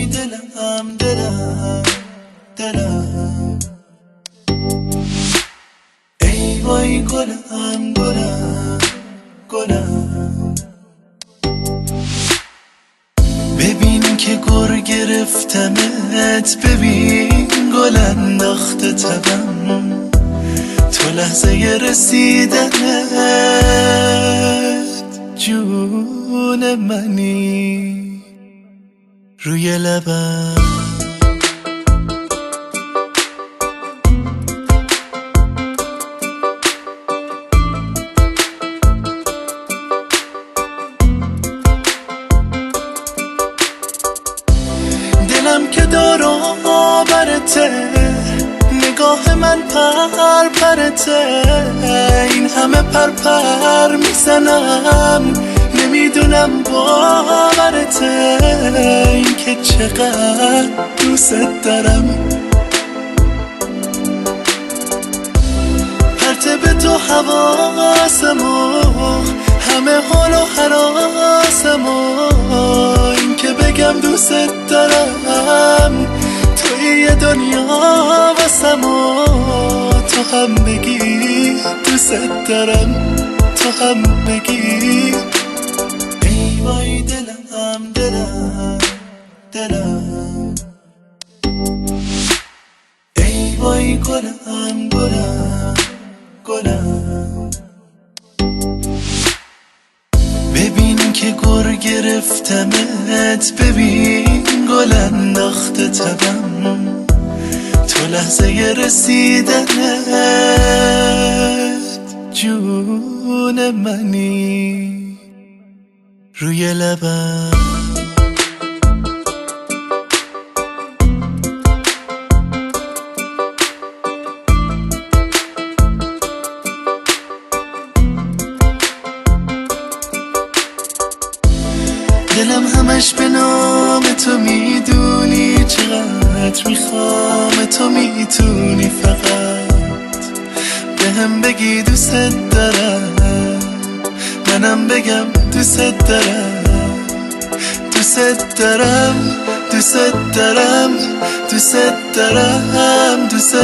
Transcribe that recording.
وای دلم دلم دلم، ای وای گلم گلم گلم. ببین که گر گرفتمت، ببین گل انداخته تبم، تو لحظه رسیدنت جون منی روی لبم. دلم که دارو برته، نگاه من پر پرته، این همه پر پر میزنم نمیدونم باورته، این که چقدر دوست دارم. پرته به تو حواسمو، همه حال و حراسمو، این که بگم دوست دارم، توی یه دنیا واسمو، تو هم بگی دوست دارم، تو هم بگی. ای وای دلم دلم دلم، ای وای گلم گلم گلم. ببین که گر گرفتمت، ببین گل انداخته تبم، تو لحظه رسیدنت جون منی روی لبم. دلم همش به نام تو، میدونی چقدر میخوام تو، میتونی فقط بهم بگی دوست دارم، منم بگم دوست دارم، دوست دارم، دوست دارم، دوست دارم، دوست